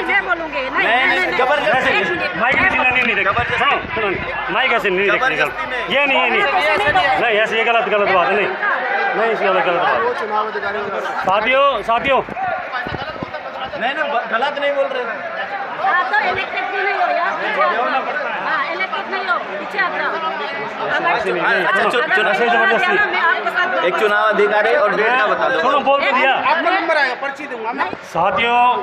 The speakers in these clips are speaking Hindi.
मैं बोलूंगी नहीं जबरदस्ती माइक नहीं देखो, माइक ऐसे नहीं देखो, ये नहीं ऐसे, ये गलत बात है, नहीं इस गलत बात। साथियों नहीं गलत नहीं बोल रहे। तो इलेक्ट्रिक नहीं हो यार, इलेक्ट्रिक नहीं हो, पीछे एक चुनाव अधिकारी और डेट का बता दो। सुनो, बोल के दिया, आपका नंबर आएगा, पर्ची दूंगा मैं। साथियों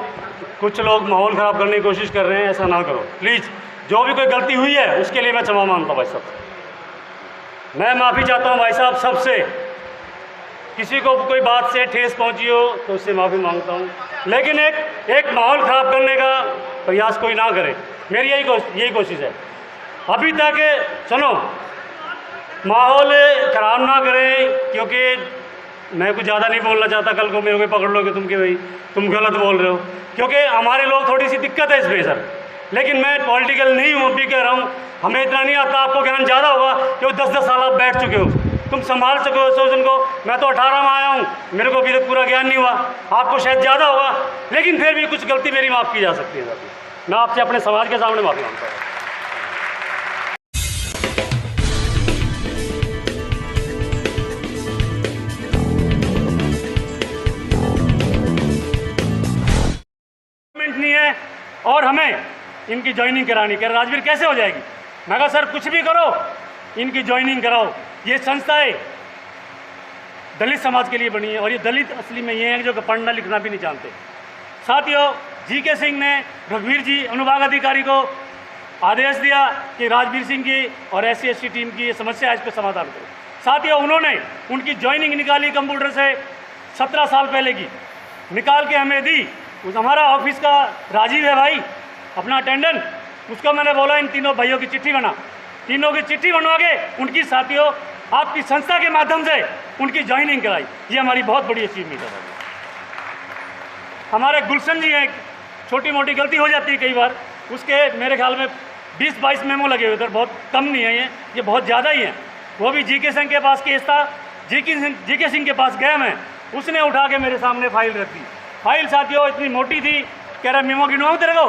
कुछ लोग माहौल ख़राब करने की कोशिश कर रहे हैं, ऐसा ना करो प्लीज़। जो भी कोई गलती हुई है उसके लिए मैं क्षमा मांगता हूँ भाई साहब, मैं माफ़ी चाहता हूँ भाई साहब सबसे। किसी को कोई बात से ठेस पहुँची हो तो उससे माफ़ी मांगता हूँ, लेकिन एक माहौल ख़राब करने का प्रयास कोई ना करे, मेरी यही कोशिश है। अभी तक सुनो, माहौल ख़राब ना करें, क्योंकि मैं कुछ ज़्यादा नहीं बोलना चाहता, कल को मेरे को पकड़ लोगे तुम कि भाई तुम गलत बोल रहे हो, क्योंकि हमारे लोग थोड़ी सी दिक्कत है इसमें सर। लेकिन मैं पॉलिटिकल नहीं हूँ, अभी कह रहा हूँ, हमें इतना नहीं आता, आपको ज्ञान ज़्यादा होगा क्योंकि 10-10 साल आप बैठ चुके हो, तुम संभाल सको सोचन को। मैं तो 18 में आया हूँ, मेरे को अभी तक पूरा ज्ञान नहीं हुआ, आपको शायद ज़्यादा होगा, लेकिन फिर भी कुछ गलती मेरी माफ़ की जा सकती है। मैं आपसे अपने समाज के सामने माफ़ी मांगता हूँ। नहीं है और हमें इनकी ज्वाइनिंग करानी, कह राजवीर कैसे हो जाएगी? मैं कहा सर कुछ भी करो, इनकी ज्वाइनिंग कराओ। ये संस्थाएं दलित समाज के लिए बनी है और ये दलित असली में ये हैं जो पढ़ना लिखना भी नहीं जानते। साथियों, जीके सिंह ने रघुवीर जी अनुभाग अधिकारी को आदेश दिया कि राजवीर सिंह की और SC/ST टीम की ये समस्या है, इस पर समाधान करो। साथियों, उन्होंने उनकी ज्वाइनिंग निकाली कंप्यूटर से 17 साल पहले की, निकाल के हमें दी। उस हमारा ऑफिस का राजीव है भाई, अपना अटेंडेंट, उसको मैंने बोला इन तीनों भाइयों की चिट्ठी बना, तीनों की चिट्ठी बनवा के उनकी साथियों आपकी संस्था के माध्यम से उनकी ज्वाइनिंग कराई। ये हमारी बहुत बड़ी अचीवमेंट है। हमारे गुलशन जी हैं, छोटी मोटी गलती हो जाती है कई बार, उसके मेरे ख्याल में 20-22 मेमो लगे हुए थे, बहुत कम नहीं है ये बहुत ज़्यादा ही हैं। वो भी जीके सिंह के पास केस था, जीके सिंह के पास गया मैं, उसने उठा के मेरे सामने फाइल रख दी। फाइल साथियों इतनी मोटी थी, कह रहा मेमो गिनवाऊँ तेरे को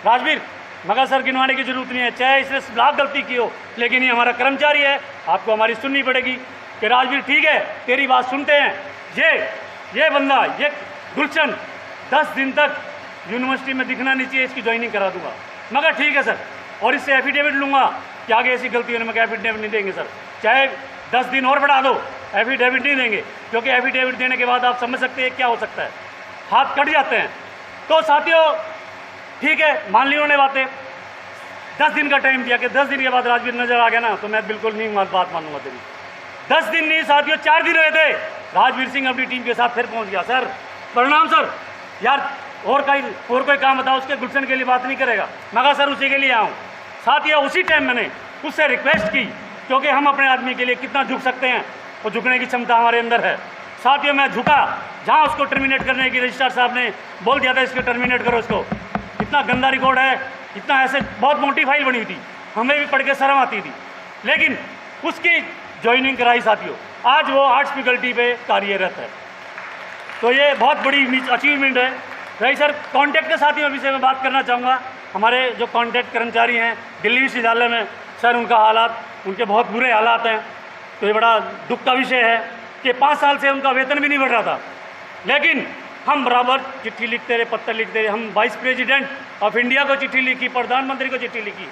राजवीर? मगर सर गिनवाने की जरूरत नहीं है, चाहे इसने लाख गलती की हो, लेकिन ये हमारा कर्मचारी है, आपको हमारी सुननी पड़ेगी। कि राजवीर ठीक है तेरी बात सुनते हैं, ये बंदा ये गुलशन 10 दिन तक यूनिवर्सिटी में दिखना नहीं चाहिए, इसकी ज्वाइनिंग करा दूंगा। मगर ठीक है सर, और इससे एफिडेविट लूँगा कि आगे ऐसी गलती होने में एफिडेविट नहीं देंगे सर, चाहे 10 दिन और बढ़ा दो, एफिडेविट नहीं देंगे, क्योंकि एफिडेविट देने के बाद आप समझ सकते हैं क्या हो सकता है, हाथ कट जाते हैं। तो साथियों ठीक है, मान ली उन्होंने बातें, 10 दिन का टाइम दिया कि 10 दिन के बाद राजवीर नजर आ गया ना तो मैं बिल्कुल नहीं बात मानूंगा तेरी। 10 दिन नहीं साथियों 4 दिन हुए थे, राजवीर सिंह अपनी टीम के साथ फिर पहुंच गया। सर प्रणाम सर, यार और कोई काम बताओ, उसके गुलशन के लिए बात नहीं करेगा? मगर सर उसी के लिए आऊँ। साथियों उसी टाइम मैंने उससे रिक्वेस्ट की, क्योंकि हम अपने आदमी के लिए कितना झुक सकते हैं, वो झुकने की क्षमता हमारे अंदर है। साथियों मैं झुका, जहाँ उसको टर्मिनेट करने की रजिस्ट्रार साहब ने बोल दिया था इसको टर्मिनेट करो, इसको इतना गंदा रिकॉर्ड है, इतना ऐसे बहुत मोटी फाइल बनी हुई थी, हमें भी पढ़ के शर्म आती थी, लेकिन उसकी ज्वाइनिंग कराई साथियों। आज वो आर्ट्स फैकल्टी पे कार्यरत है, तो ये बहुत बड़ी अचीवमेंट है। रही सर कॉन्टैक्ट के साथियों विषय में बात करना चाहूँगा। हमारे जो कॉन्टैक्ट कर्मचारी हैं दिल्ली विश्वविद्यालय में, सर उनका हालात, उनके बहुत बुरे हालात हैं, तो ये बड़ा दुख का विषय है कि 5 साल से उनका वेतन भी नहीं बढ़ रहा था, लेकिन हम बराबर चिट्ठी लिखते रहे, पत्र लिखते रहे। हम वाइस प्रेसिडेंट ऑफ इंडिया को चिट्ठी लिखी, प्रधानमंत्री को चिट्ठी लिखी,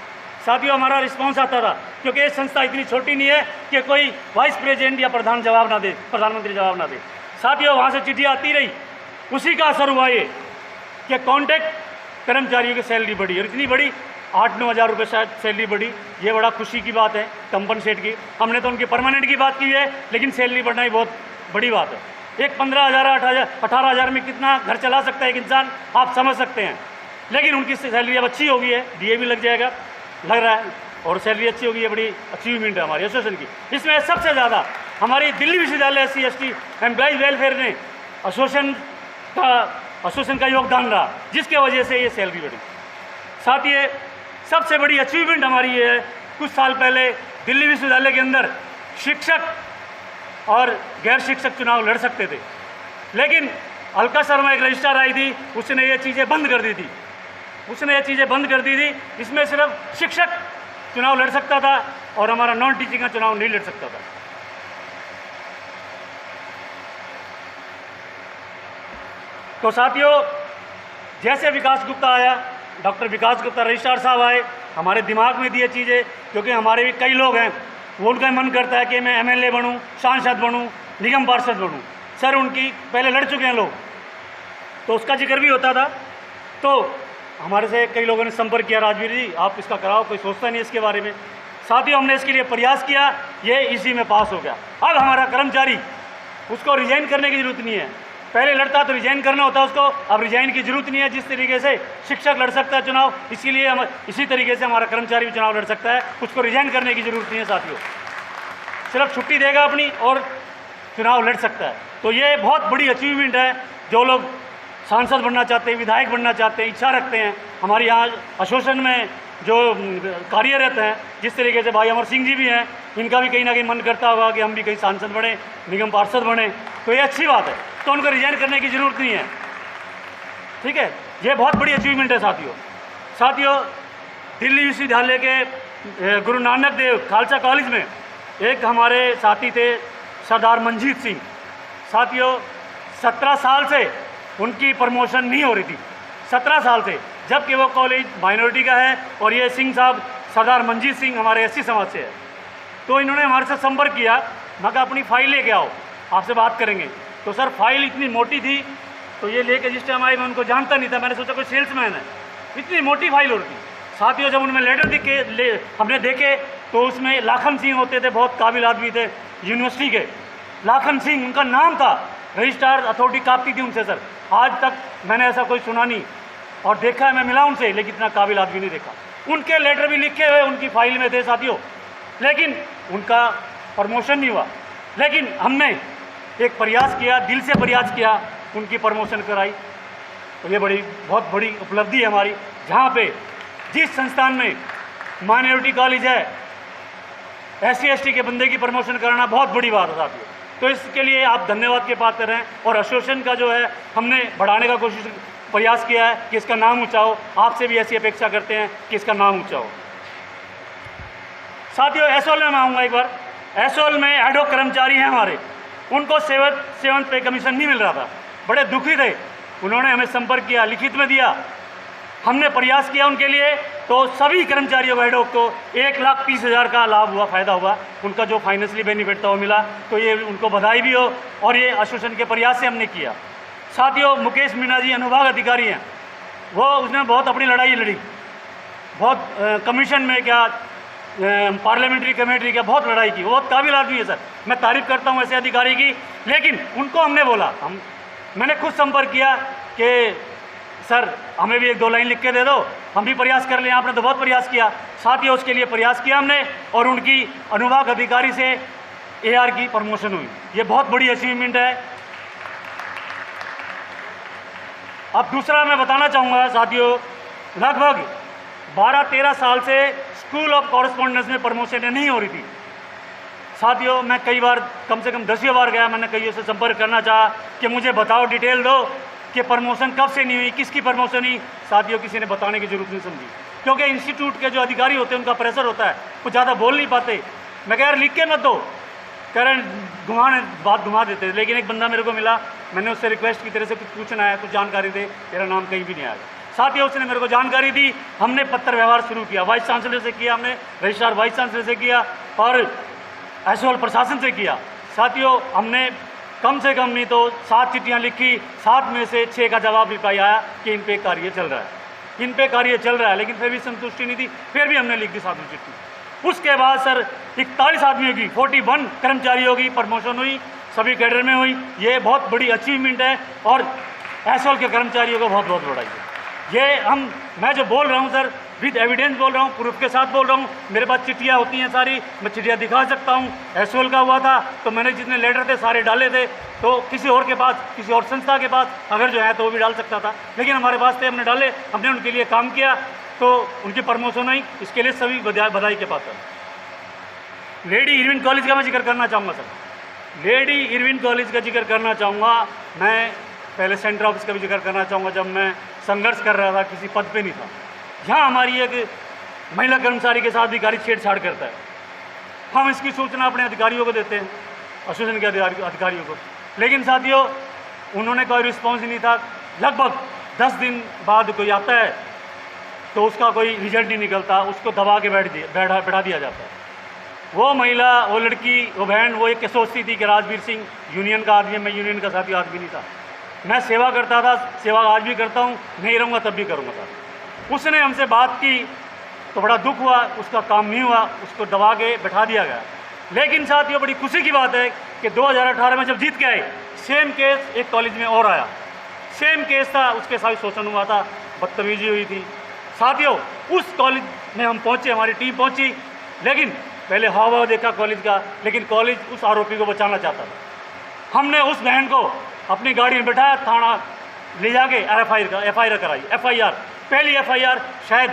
साथियों हमारा रिस्पांस आता था, क्योंकि ये संस्था इतनी छोटी नहीं है कि कोई वाइस प्रेसिडेंट या प्रधानमंत्री जवाब ना दे। साथियों वहाँ से चिट्ठी आती रही, उसी का असर हुआ ये कि कॉन्ट्रैक्ट कर्मचारियों की सैलरी बढ़ी, और इतनी बड़ी 8-9 हज़ार रुपये शायद सैलरी बढ़ी। ये बड़ा खुशी की बात है कंपनसेट की। हमने तो उनकी परमानेंट की बात की है, लेकिन सैलरी बढ़ना ही बहुत बड़ी बात है। एक 15,000 18 हज़ार में कितना घर चला सकता है एक इंसान, आप समझ सकते हैं। लेकिन उनकी सैलरी अब अच्छी होगी है, DA भी लग जाएगा, लग रहा है, और सैलरी अच्छी होगी है। बड़ी अचीवमेंट है हमारी एसोसिएशन की। इसमें सबसे ज़्यादा हमारी दिल्ली विश्वविद्यालय SC/ST एम्प्लॉइज वेलफेयर ने एसोसिएशन का योगदान रहा, जिसके वजह से ये सैलरी बढ़ी। साथ ही सबसे बड़ी अचीवमेंट हमारी ये है, कुछ साल पहले दिल्ली विश्वविद्यालय के अंदर शिक्षक और गैर शिक्षक चुनाव लड़ सकते थे, लेकिन अलका शर्मा एक रजिस्ट्रार आई थी, उसने ये चीज़ें बंद कर दी थी, उसने ये चीज़ें बंद कर दी थी। इसमें सिर्फ शिक्षक चुनाव लड़ सकता था और हमारा नॉन टीचिंग का चुनाव नहीं लड़ सकता था। तो साथियों, जैसे विकास गुप्ता आया, डॉक्टर विकास गुप्ता रजिस्ट्रार साहब आए, हमारे दिमाग में दिए चीज़ें, क्योंकि हमारे भी कई लोग हैं, वो उनका मन करता है कि मैं एमएलए बनूं, सांसद बनूं, निगम पार्षद बनूं। सर उनकी पहले लड़ चुके हैं लोग, तो उसका जिक्र भी होता था। तो हमारे से कई लोगों ने संपर्क किया, राजवीर जी आप इसका कराओ, कोई सोचता नहीं इसके बारे में। साथियों, हमने इसके लिए प्रयास किया, ये इसी में पास हो गया। अब हमारा कर्मचारी, उसको रिजाइन करने की जरूरत नहीं है, पहले लड़ता तो रिजाइन करना होता उसको, अब रिजाइन की जरूरत नहीं है। जिस तरीके से शिक्षक लड़ सकता है चुनाव, इसीलिए हम इसी तरीके से हमारा कर्मचारी भी चुनाव लड़ सकता है, उसको रिजाइन करने की जरूरत नहीं है। साथियों, सिर्फ छुट्टी देगा अपनी और चुनाव लड़ सकता है। तो ये बहुत बड़ी अचीवमेंट है। जो लोग सांसद बनना चाहते हैं, विधायक बनना चाहते हैं, इच्छा रखते हैं, हमारे यहाँ एसोसिएशन में जो कार्यरत हैं, जिस तरीके से भाई अमर सिंह जी भी हैं, इनका भी कहीं ना कहीं मन करता होगा कि हम भी कहीं सांसद बने, निगम पार्षद बने, तो ये अच्छी बात है। तो उनको रिजाइन करने की ज़रूरत नहीं है, ठीक है। ये बहुत बड़ी अचीवमेंट है साथियों। दिल्ली विश्वविद्यालय के गुरु नानक देव खालसा कॉलेज में एक हमारे साथी थे सरदार मंजीत सिंह। साथियों, 17 साल से उनकी प्रमोशन नहीं हो रही थी, 17 साल से, जबकि वो कॉलेज माइनॉरिटी का है और ये सिंह साहब सरदार मंजीत सिंह हमारे एससी समाज से है। तो इन्होंने हमारे साथ संपर्क किया, मैं कहा अपनी फ़ाइल लेके आओ, आपसे बात करेंगे। तो सर फाइल इतनी मोटी थी, तो ये लेके जिस टाइम आई मैं उनको जानता नहीं था, मैंने सोचा कोई सेल्समैन है, इतनी मोटी फाइल हो रही थी। साथियों, जब उनमें लेटर हमने देखे तो उसमें लाखन सिंह होते थे, बहुत काबिल आदमी थे यूनिवर्सिटी के, लाखन सिंह उनका नाम था, रजिस्ट्रार अथॉरिटी काँपती थी उनसे। सर आज तक मैंने ऐसा कोई सुना नहीं, और देखा है, मैं मिला उनसे, लेकिन इतना काबिल आदमी नहीं देखा। उनके लेटर भी लिखे हुए उनकी फाइल में थे साथियों, लेकिन उनका प्रमोशन नहीं हुआ। लेकिन हमने एक प्रयास किया, दिल से प्रयास किया, उनकी प्रमोशन कराई। तो ये बहुत बड़ी उपलब्धि है हमारी, जहाँ पे जिस संस्थान में माइनॉरिटी कॉलेज है, SC ST के बंदे की प्रमोशन कराना बहुत बड़ी बात है साथियों। तो इसके लिए आप धन्यवाद के पात्र हैं, और एसोसिएशन का जो है हमने बढ़ाने का प्रयास किया है कि इसका नाम ऊँचा हो। आपसे भी ऐसी अपेक्षा करते हैं कि इसका नाम ऊँचा हो। साथियों, एसओल में मैं आऊँगा एक बार। एसओल में एडहॉक कर्मचारी हैं हमारे, उनको सेवंथ पे कमीशन नहीं मिल रहा था, बड़े दुखी थे। उन्होंने हमें संपर्क किया, लिखित में दिया, हमने प्रयास किया उनके लिए। तो सभी कर्मचारियों को, एडहॉक को 1,30,000 का लाभ हुआ, फ़ायदा हुआ, उनका जो फाइनेंशियली बेनिफिट था वो मिला। तो ये उनको बधाई भी हो, और ये एसोसिएशन के प्रयास से हमने किया। साथियों, मुकेश मीणा जी अनुभाग अधिकारी हैं, वो उसने बहुत अपनी लड़ाई लड़ी, बहुत कमीशन में क्या, पार्लियामेंट्री कमेटी का बहुत लड़ाई की, वो बहुत काबिल आदमी है सर, मैं तारीफ़ करता हूँ ऐसे अधिकारी की। लेकिन उनको हमने बोला, मैंने खुद संपर्क किया कि सर हमें भी 1-2 लाइन लिख के दे दो, हम भी प्रयास कर लें। आपने तो बहुत प्रयास किया। साथियों, उसके लिए प्रयास किया हमने, और उनकी अनुभाग अधिकारी से AR की प्रमोशन हुई। ये बहुत बड़ी अचीवमेंट है। अब दूसरा मैं बताना चाहूँगा साथियों, लगभग 12-13 साल से स्कूल ऑफ कॉरेस्पॉन्डेंस में प्रमोशन नहीं हो रही थी। साथियों, मैं कई बार, कम से कम 10 बार गया, मैंने कईयों से संपर्क करना चाहा कि मुझे बताओ, डिटेल दो कि प्रमोशन कब से नहीं हुई, किसकी प्रमोशन हुई। साथियों, किसी ने बताने की जरूरत नहीं समझी, क्योंकि इंस्टीट्यूट के जो अधिकारी होते हैं उनका प्रेशर होता है, वो ज़्यादा बोल नहीं पाते। मैं कह यार लिख के मत दो, कह रहे बात घुमा देते। लेकिन एक बंदा मेरे को मिला, मैंने उससे रिक्वेस्ट की, तेरे से कुछ पूछना है, कुछ जानकारी दे, तेरा नाम कहीं भी नहीं आएगा। साथियों, उसने मेरे को जानकारी दी, हमने पत्र व्यवहार शुरू किया, वाइस चांसलर से किया, हमने रजिस्ट्रार वाइस चांसलर से किया, और एसओल प्रशासन से किया। साथियों, हमने कम से कम नहीं तो 7 चिट्ठियाँ लिखी, 7 में से 6 का जवाब रिप्लाई आया कि इन पे कार्य चल रहा है, इन पे कार्य चल रहा है। लेकिन फिर भी संतुष्टि नहीं थी, फिर भी हमने लिख दी 7वीं चिट्ठी। उसके बाद सर 41 आदमियों की, 41 कर्मचारियों की प्रमोशन हुई, सभी कैडर में हुई। ये बहुत बड़ी अचीवमेंट है, और एसओल के कर्मचारियों को बहुत बहुत बधाई है। ये मैं जो बोल रहा हूँ सर, विद एविडेंस बोल रहा हूँ, प्रूफ के साथ बोल रहा हूँ। मेरे पास चिट्ठियाँ होती हैं सारी, मैं चिट्ठियाँ दिखा सकता हूँ। एसओल का हुआ था तो मैंने जितने लेटर थे सारे डाले थे, तो किसी और के पास, किसी और संस्था के पास अगर जो है तो वो भी डाल सकता था, लेकिन हमारे पास थे, हमने डाले, हमने उनके लिए काम किया, तो उनकी प्रमोशन हुई। इसके लिए सभी बधाई के पात्र। लेडी इरविन कॉलेज का मैं जिक्र करना चाहूँगा सर, लेडी इरविन कॉलेज का जिक्र करना चाहूँगा मैं। पहले सेंटर ऑफिस का भी जिक्र करना चाहूँगा, जब मैं संघर्ष कर रहा था, किसी पद पे नहीं था, यहाँ हमारी एक महिला कर्मचारी के साथ अधिकारी छेड़छाड़ करता है। हम इसकी सूचना अपने अधिकारियों को देते हैं, एसोसिएशन के अधिकारियों को, लेकिन साथियों उन्होंने कोई रिस्पॉन्स नहीं था। लगभग 10 दिन बाद कोई आता है तो उसका कोई रिजल्ट नहीं निकलता, उसको दबा के बैठा दिया जाता है। वो महिला, वो लड़की, वो बहन, वो एक सोचती थी कि राजवीर सिंह यूनियन का आदमी है, मैं यूनियन का साथी आदमी नहीं था, मैं सेवा करता था, सेवा आज भी करता हूँ, नहीं रहूँगा तब भी करूँगा था। उसने हमसे बात की तो बड़ा दुख हुआ, उसका काम नहीं हुआ, उसको दबा के बैठा दिया गया। लेकिन साथियों बड़ी खुशी की बात है कि 2018 में जब जीत के आए, सेम केस एक कॉलेज में और आया, सेम केस था, उसके साथ शोषण हुआ था, बदतमीजी हुई थी। साथियों उस कॉलेज में हम पहुँचे, हमारी टीम पहुँची, लेकिन पहले हावा देखा कॉलेज का, लेकिन कॉलेज उस आरोपी को बचाना चाहता था। हमने उस बहन को अपनी गाड़ी में बैठाया, थाना ले जाके एफआईआर कराई। पहली एफआईआर शायद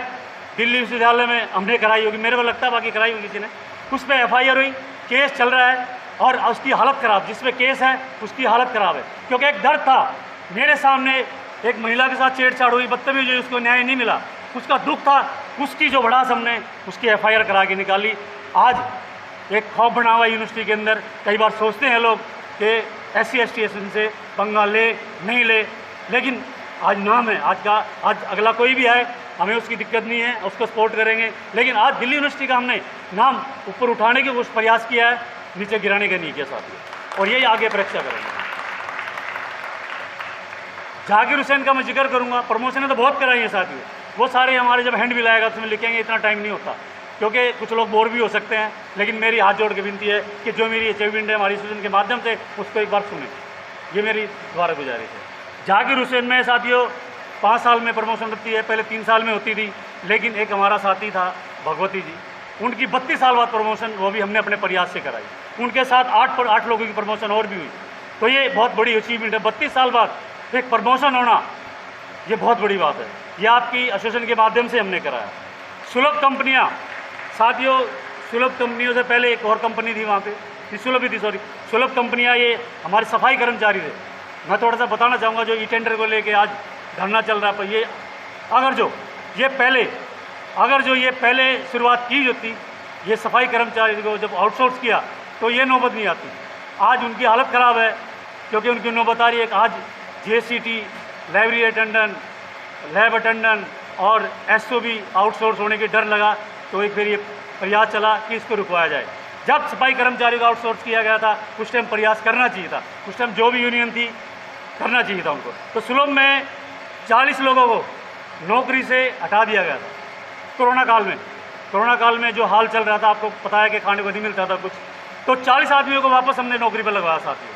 दिल्ली विश्वविद्यालय में हमने कराई होगी, मेरे को लगता है, बाकी कराई होगी किसी ने। उस पर एफआईआर हुई, केस चल रहा है और उसकी हालत ख़राब, जिसमें केस है उसकी हालत ख़राब है, क्योंकि एक दर्द था। मेरे सामने एक महिला के साथ छेड़छाड़ हुई, बदतमीजी हुई, उसको न्याय नहीं मिला, उसका दुख था, उसकी जो भड़ास हमने उसकी एफआईआर करा के निकाली। आज एक खौफ बना हुआ यूनिवर्सिटी के अंदर। कई बार सोचते हैं लोग कि SC/ST से पंगा ले नहीं ले, लेकिन आज नाम है, आज अगला कोई भी आए, हमें उसकी दिक्कत नहीं है, उसको सपोर्ट करेंगे। लेकिन आज दिल्ली यूनिवर्सिटी का हमने नाम ऊपर उठाने की कुछ प्रयास किया है, नीचे गिराने का नहीं किया साथियों, और यही आगे परीक्षा करेंगे। जाकिर हुसैन का मैं जिक्र करूंगा, प्रमोशन तो बहुत कराई है साथियों, वो सारे हमारे जब हैंड बिल आएगा उसमें लिखेंगे, इतना टाइम नहीं होता, क्योंकि कुछ लोग बोर भी हो सकते हैं। लेकिन मेरी हाथ जोड़ के विनती है कि जो मेरी अचीवमेंट है हमारी एसोसिएशन के माध्यम से, उसको एक बार सुने, ये मेरी द्वारा गुजारिश है। जाकिर हुसैन में साथियों 5 साल में प्रमोशन होती है, पहले 3 साल में होती थी, लेकिन एक हमारा साथी था भगवती जी, उनकी 32 साल बाद प्रमोशन, वो भी हमने अपने प्रयास से कराई। उनके साथ 8 लोगों की प्रमोशन और भी हुई, तो ये बहुत बड़ी अचीवमेंट है। 32 साल बाद एक प्रमोशन होना, ये बहुत बड़ी बात है। ये आपकी एसोसिएशन के माध्यम से हमने कराया। सुलभ कंपनियाँ साथियों, सुलभ कंपनियों से पहले एक और कंपनी थी वहाँ पे, सुलभ ही थी, सॉरी, सुलभ कंपनियाँ, ये हमारे सफाई कर्मचारी थे। मैं थोड़ा सा बताना चाहूँगा, जो ई-टेंडर को लेके आज धरना चल रहा है, पर ये अगर जो ये पहले शुरुआत की होती, ये सफाई कर्मचारी को जब आउटसोर्स किया, तो ये नौबत नहीं आती। आज उनकी हालत ख़राब है, क्योंकि उनकी नौबत आ रही है। आज JCT, library attendant, lab attendant और SOB आउटसोर्स होने के डर लगा, तो एक फिर ये प्रयास चला कि इसको रुकवाया जाए। जब सफाई कर्मचारियों को आउटसोर्स किया गया था, उस टाइम प्रयास करना चाहिए था, उस टाइम जो भी यूनियन थी करना चाहिए था उनको। तो सुलभ में 40 लोगों को नौकरी से हटा दिया गया था कोरोना काल में जो हाल चल रहा था, आपको पता है कि खाने को नहीं मिलता था कुछ, तो 40 आदमियों को वापस हमने नौकरी पर लगवाया साथियों,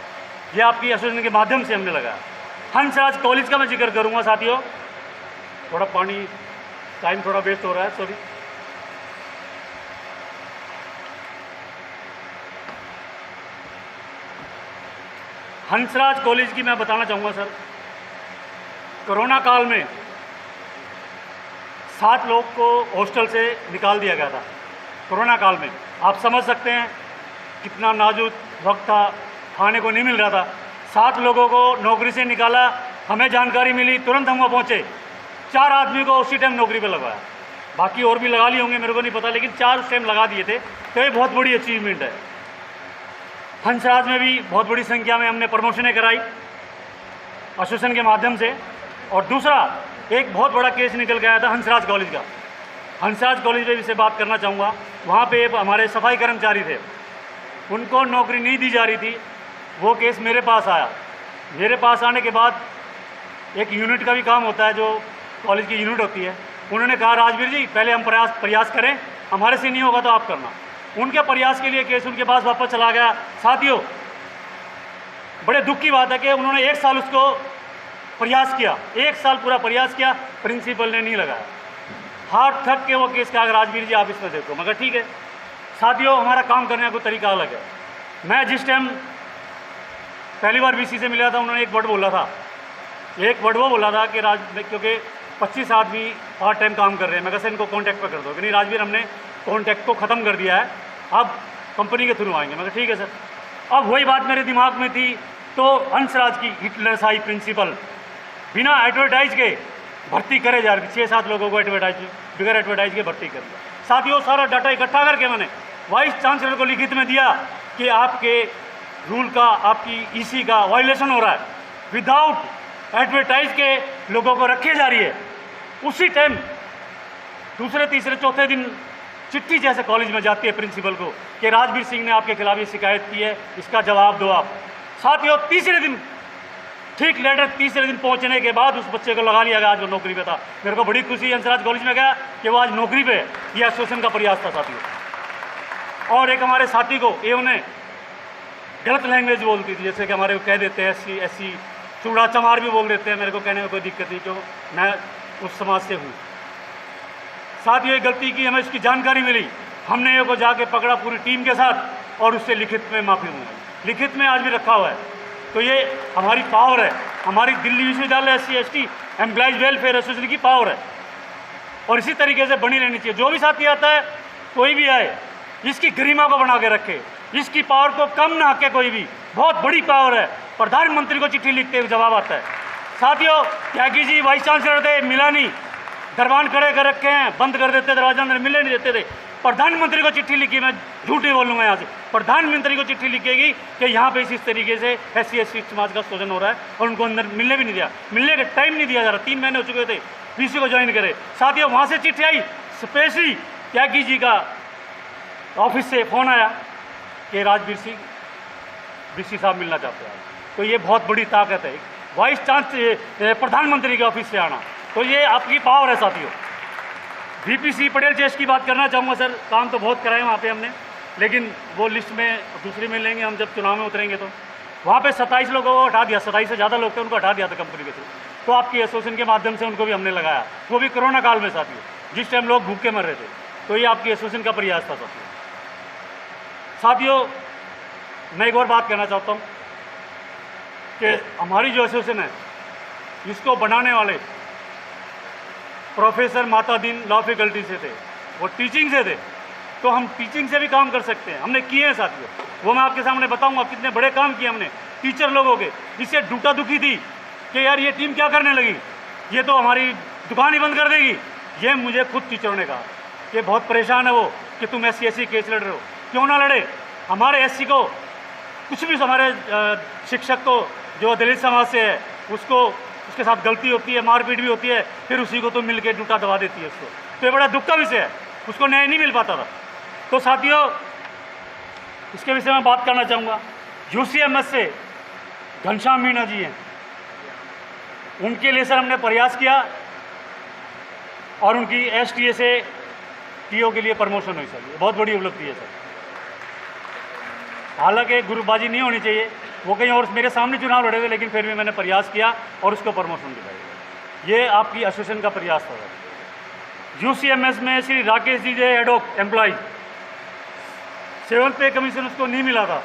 ये आपकी एसोसिएशन के माध्यम से हमने लगाया। हंसराज कॉलेज का मैं जिक्र करूँगा साथियों, थोड़ा पानी, टाइम थोड़ा वेस्ट हो रहा है, सॉरी। हंसराज कॉलेज की मैं बताना चाहूँगा सर, कोरोना काल में 7 लोग को हॉस्टल से निकाल दिया गया था। कोरोना काल में आप समझ सकते हैं कितना नाजुक वक्त था, खाने को नहीं मिल रहा था। 7 लोगों को नौकरी से निकाला, हमें जानकारी मिली, तुरंत हम वहाँ पहुँचे, 4 आदमी को उसी टाइम नौकरी पर लगवाया। बाकी और भी लगा लिए होंगे, मेरे को नहीं पता, लेकिन 4 उस टाइम लगा दिए थे, तो ये बहुत बड़ी अचीवमेंट है। हंसराज में भी बहुत बड़ी संख्या में हमने प्रमोशनें कराई एसोसिएशन के माध्यम से। और दूसरा एक बहुत बड़ा केस निकल के आया था हंसराज कॉलेज का। हंसराज कॉलेज में भी से बात करना चाहूँगा, वहाँ पे हमारे सफाई कर्मचारी थे, उनको नौकरी नहीं दी जा रही थी। वो केस मेरे पास आया, मेरे पास आने के बाद एक यूनिट का भी काम होता है, जो कॉलेज की यूनिट होती है, उन्होंने कहा राजवीर जी पहले हम प्रयास करें, हमारे से नहीं होगा तो आप करना। उनके प्रयास के लिए केस उनके पास वापस चला गया। साथियों बड़े दुख की बात है कि उन्होंने 1 साल उसको प्रयास किया, 1 साल पूरा प्रयास किया, प्रिंसिपल ने नहीं लगाया। हाथ थक के वो केस कहा राजवीर जी आप इसमें देखो, मगर ठीक है साथियों, हमारा काम करने का कोई तरीका अलग है। मैं जिस टाइम पहली बार VC से मिला था, उन्होंने एक वर्ड बोला था, एक वर्ड वो बोला था कि क्योंकि 25 आदमी पार्ट टाइम काम कर रहे हैं, मैं कैसे इनको कॉन्टैक्ट पर कर दो कि नहीं राजवीर हमने कॉन्टैक्ट को ख़त्म कर दिया है, अब कंपनी के थ्रू आएंगे। मैं ठीक है सर। अब वही बात मेरे दिमाग में थी तो हंसराज की हिटलरशाही प्रिंसिपल बिना एडवर्टाइज के भर्ती करे जा रही, 6-7 लोगों को बगैर एडवर्टाइज के भर्ती कर दिया। साथियों, सारा डाटा इकट्ठा करके मैंने वाइस चांसलर को लिखित में दिया कि आपके रूल का, आपकी ईसी का वायलेशन हो रहा है, विदाउट एडवर्टाइज के लोगों को रखे जा रही है। उसी टाइम दूसरे तीसरे चौथे दिन चिट्ठी जैसे कॉलेज में जाती है प्रिंसिपल को कि राजवीर सिंह ने आपके खिलाफ ये शिकायत की है, इसका जवाब दो आप। साथियों, तीसरे दिन ठीक लेटर तीसरे दिन पहुंचने के बाद उस बच्चे को लगा लिया गया, आज वो नौकरी पे था। मेरे को बड़ी खुशी हंसराज कॉलेज में गया कि वो आज नौकरी पे है। ये एसोसिएशन का प्रयास था साथियों। और एक हमारे साथी को ये उन्हें गलत लैंग्वेज बोलती थी, जैसे कि हमारे को कह देते हैं SC चूड़ा चमार भी बोल देते हैं। मेरे को कहने में कोई दिक्कत नहीं, क्यों मैं उस समाज से हूँ। साथियों, ये गलती की, हमें इसकी जानकारी मिली, हमने ये को जाके पकड़ा पूरी टीम के साथ और उससे लिखित में माफ़ी मांगी। लिखित में आज भी रखा हुआ है। तो ये हमारी पावर है, हमारी दिल्ली विश्वविद्यालय SC/ST एम्प्लॉइज वेलफेयर एसोसिएशन की पावर है, और इसी तरीके से बनी रहनी चाहिए। जो भी साथी आता है, कोई भी आए, इसकी गरिमा को बना के रखे, इसकी पावर को कम ना आके। कोई भी बहुत बड़ी पावर है। प्रधानमंत्री को चिट्ठी लिखते हुए जवाब आता है। साथियों, त्यागी जी वाइस चांसलर थे, मिला नहीं, दरबान खड़े कर रखे हैं, बंद कर देते, दरवाजा अंदर मिलने नहीं देते थे। प्रधानमंत्री को चिट्ठी लिखी, मैं झूठ नहीं बोलूँगा यहाँ से, प्रधानमंत्री को चिट्ठी लिखेगी कि यहाँ पे इस तरीके से SC/ST समाज का शोषण हो रहा है, और उनको अंदर मिलने भी नहीं दिया, मिलने का टाइम नहीं दिया जा रहा। 3 महीने हो चुके थे PC को ज्वाइन करे। साथियों, वहाँ से चिट्ठी आई, स्पेशली त्यागी जी का ऑफिस से फ़ोन आया कि राजवीर सिंह BC साहब मिलना चाहते हैं। तो ये बहुत बड़ी ताकत है, वाइस चांसलर प्रधानमंत्री के ऑफिस से आना। तो ये आपकी पावर है साथियों। VPC पटेल चेस की बात करना चाहूँगा सर। काम तो बहुत कराए वहाँ पे हमने, लेकिन वो लिस्ट में दूसरी में लेंगे हम जब चुनाव में उतरेंगे। तो वहाँ पे 27 लोगों को हटा दिया, 27 से ज़्यादा लोग थे, उनको हटा दिया था कंपनी के थ्रू। तो आपकी एसोसिएशन के माध्यम से उनको भी हमने लगाया, वो भी कोरोना काल में साथियों, जिस टाइम लोग भूखे मर रहे थे। तो ये आपकी एसोसिएशन का प्रयास था साथियों। मैं एक और बात कहना चाहता हूँ कि हमारी जो एसोसिएशन है, इसको बनाने वाले प्रोफेसर मातादीन लॉ फैकल्टी से थे, वो टीचिंग से थे। तो हम टीचिंग से भी काम कर सकते हैं, हमने किए हैं साथियों। वो मैं आपके सामने बताऊंगा कितने बड़े काम किए हमने टीचर लोगों के। इससे डूटा दुखी थी कि यार ये टीम क्या करने लगी, ये तो हमारी दुकान ही बंद कर देगी। ये मुझे खुद टीचरों ने कहा कि बहुत परेशान है वो कि तुम SC/ST केस लड़ रहे हो। क्यों ना लड़े, हमारे SC को कुछ भी, हमारे शिक्षक को जो दलित समाज से है, उसके साथ गलती होती है, मारपीट भी होती है, फिर उसी को तो मिल के डूटा दबा देती है उसको। तो ये बड़ा दुख का विषय है, उसको न्याय नहीं मिल पाता था। तो साथियों, इसके विषय में बात करना चाहूँगा। UCMS से घनश्याम मीणा जी हैं, उनके लिए सर हमने प्रयास किया और उनकी STA से TO के लिए प्रमोशन हुई सर। ये बहुत बड़ी उपलब्धि है सर। हालांकि गुरुबाजी नहीं होनी चाहिए, वो कहीं और मेरे सामने चुनाव लड़े थे, लेकिन फिर भी मैंने प्रयास किया और उसको प्रमोशन दिलाई। ये आपकी एसोसिएशन का प्रयास था सर। UCMS में श्री राकेश जी जो हेड ऑफ एम्प्लॉइज, 7th पे कमीशन उसको नहीं मिला था।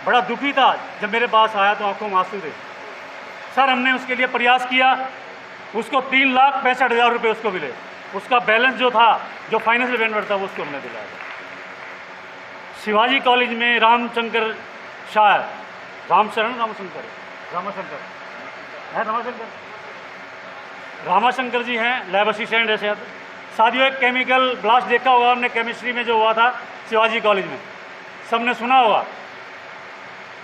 बड़ा दुखी था, जब मेरे पास आया तो आंखों में आंसू थे सर। हमने उसके लिए प्रयास किया, उसको 3,65,000 रुपये उसको मिले। उसका बैलेंस जो था, जो फाइनेंशियल बेनिफिट था, वो उसको हमने दिलाया। शिवाजी कॉलेज में रामशंकर शाह, रामाशंकर जी हैं, लैब असिस्टेंट है शायद। साथियों, एक केमिकल ब्लास्ट देखा होगा हमने केमिस्ट्री में जो हुआ था शिवाजी कॉलेज में, सबने सुना होगा।